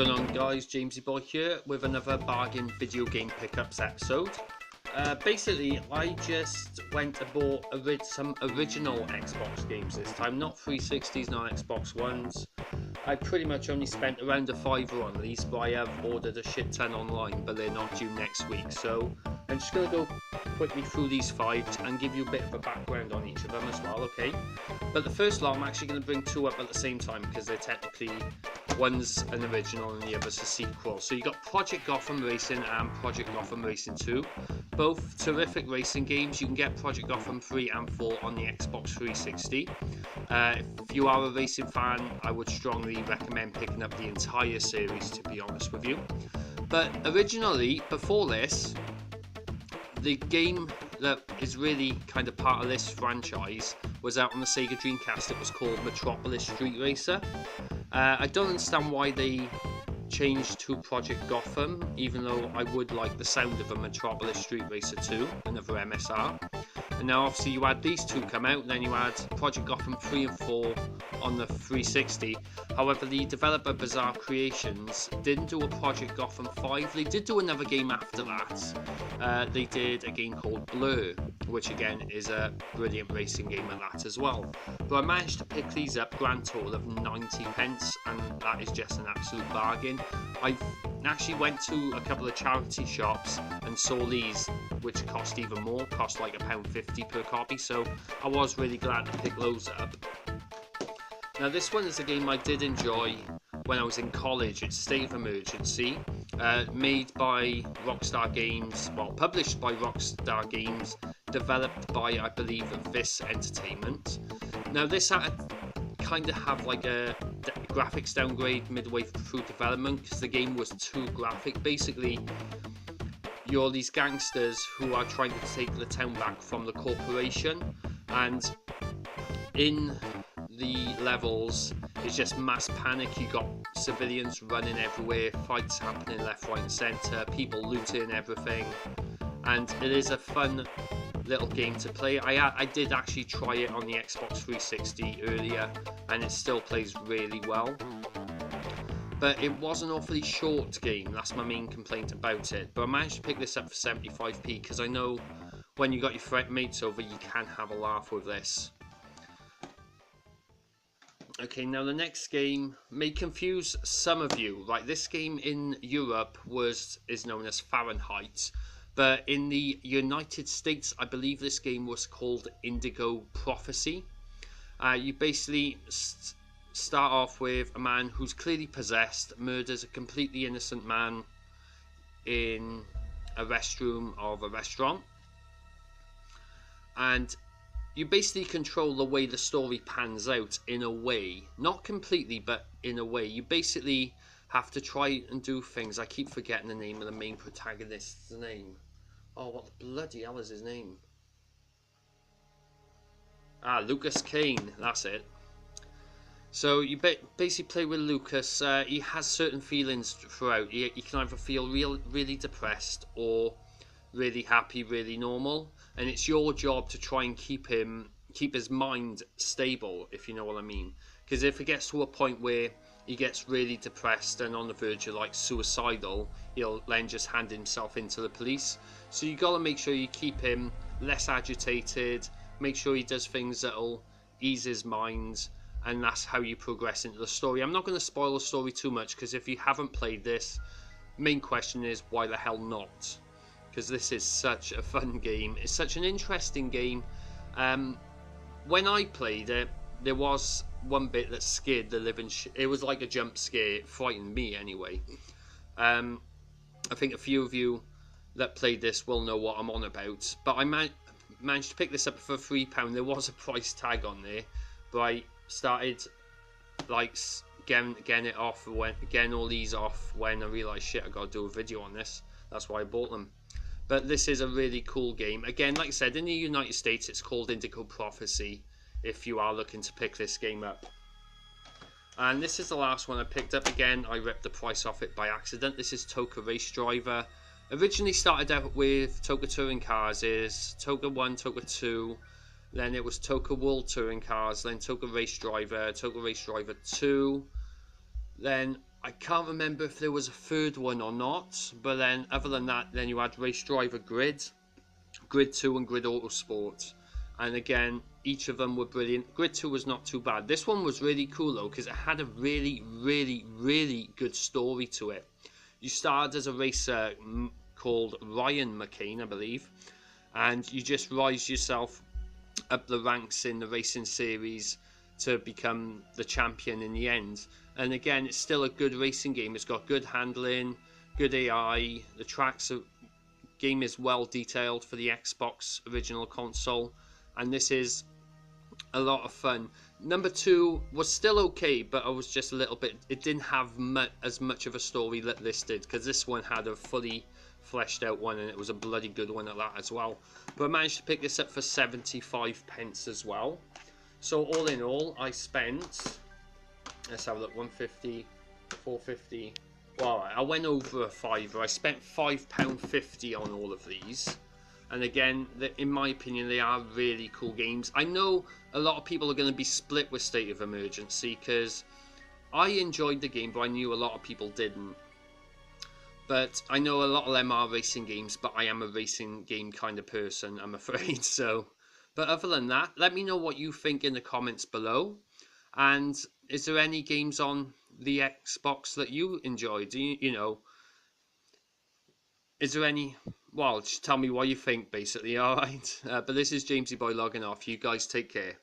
going on, guys? Jamesy Boy here with another bargain video game pickups episode. Basically, I just went and bought some original Xbox games this time, not 360s, not Xbox Ones. I pretty much only spent around a £5 on these, but I have ordered a shit ton online, but they're not due next week. So I'm just going to go quickly through these 5 and give you a bit of a background on each of them as well, okay? But the first lot, I'm actually going to bring 2 up at the same time because they're technically, one's an original and the other's a sequel. So you got Project Gotham Racing and Project Gotham Racing 2. Both terrific racing games. You can get Project Gotham 3 and 4 on the Xbox 360. If you are a racing fan, I would strongly recommend picking up the entire series, to be honest with you. But originally, before this, the game that is really kind of part of this franchise was out on the Sega Dreamcast. It was called Metropolis Street Racer. I don't understand why they changed to Project Gotham, even though I would like the sound of a Metropolis Street Racer 2, another MSR. And now obviously you had these 2 come out, and then you had Project Gotham 3 and 4 on the 360. However, the developer Bizarre Creations didn't do a Project Gotham 5. They did do another game after that. They did a game called Blur, which again is a brilliant racing game at that as well. But I managed to pick these up, grand total of 90p, and that is just an absolute bargain. I actually went to a couple of charity shops and saw these, which cost even more, cost like £1.50 per copy, so I was really glad to pick those up. Now this one is a game I did enjoy when I was in college. It's State of Emergency, made by Rockstar Games, well, published by Rockstar Games, developed by, I believe, Vis Entertainment. Now this had kind of have like a graphics downgrade midway through development because the game was too graphic. Basically, you're these gangsters who are trying to take the town back from the corporation, and in the levels it's just mass panic. You got civilians running everywhere, fights happening left, right and centre, people looting everything, and it is a fun little game to play. I did actually try it on the Xbox 360 earlier, and it still plays really well. But it was an awfully short game, that's my main complaint about it. But I managed to pick this up for 75p because I know when you got your mates over, you can have a laugh with this. Okay, now the next game may confuse some of you. Right, this game in Europe is known as Fahrenheit. But in the United States, I believe this game was called Indigo Prophecy. You basically start off with a man who's clearly possessed, murders a completely innocent man in a restroom of a restaurant. And you basically control the way the story pans out in a way. Not completely, but in a way. You basically have to try and do things. I keep forgetting the name of the main protagonist's name. Oh, what the bloody hell is his name? Lucas Kane, that's it. So you basically play with Lucas. He has certain feelings throughout. He can either feel really depressed or really happy, really normal. And it's your job to try and keep his mind stable, if you know what I mean. Because if it gets to a point where he gets really depressed and on the verge of like suicidal, he'll then just hand himself into the police. So you got to make sure you keep him less agitated, make sure he does things that'll ease his mind, and that's how you progress into the story. I'm not going to spoil the story too much because if you haven't played this, main question is why the hell not? Because this is such a fun game. It's such an interesting game. When I played it, there was one bit that scared the living shit. It was like a jump scare. It frightened me anyway. I think a few of you that played this will know what I'm on about. But I managed to pick this up for £3. There was a price tag on there, but I started like getting it off, getting all these off when I realised shit, I got to do a video on this. That's why I bought them. But this is a really cool game. Again, like I said, in the United States, it's called Indigo Prophecy, if you are looking to pick this game up. And this is the last one I picked up. Again, I ripped the price off it by accident. This is Toka Race Driver. Originally started out with Toka Touring Cars, is Toka 1, Toka 2, then it was Toka World Touring Cars, then Toka Race Driver 2, then I can't remember if there was a third one or not, but then other than that, then you had Race Driver Grid, Grid 2 and Grid Autosport. And again, each of them were brilliant. Grid 2 was not too bad. This one was really cool though, because it had a really, really, really good story to it. You started as a racer called Ryan McCain, I believe, and you just rise yourself up the ranks in the racing series to become the champion in the end. And again, it's still a good racing game. It's got good handling, good AI. The game is well detailed for the Xbox original console, and this is a lot of fun. Number 2 was still okay, but I was just a little bit. It didn't have as much of a story that this did, because this one had a fully fleshed out one, and it was a bloody good one at that as well. But I managed to pick this up for 75 pence as well. So all in all, I spent, let's have a look, 150, 450. Well, I went over a fiver. I spent £5.50 on all of these. And again, in my opinion, they are really cool games. I know a lot of people are going to be split with State of Emergency, because I enjoyed the game, but I knew a lot of people didn't. But I know a lot of them are racing games, but I am a racing game kind of person, I'm afraid. So, but other than that, let me know what you think in the comments below. And is there any games on the Xbox that you enjoyed? You know, is there any? Well, just tell me what you think, basically. All right. But this is Jamesy Boy logging off. You guys take care.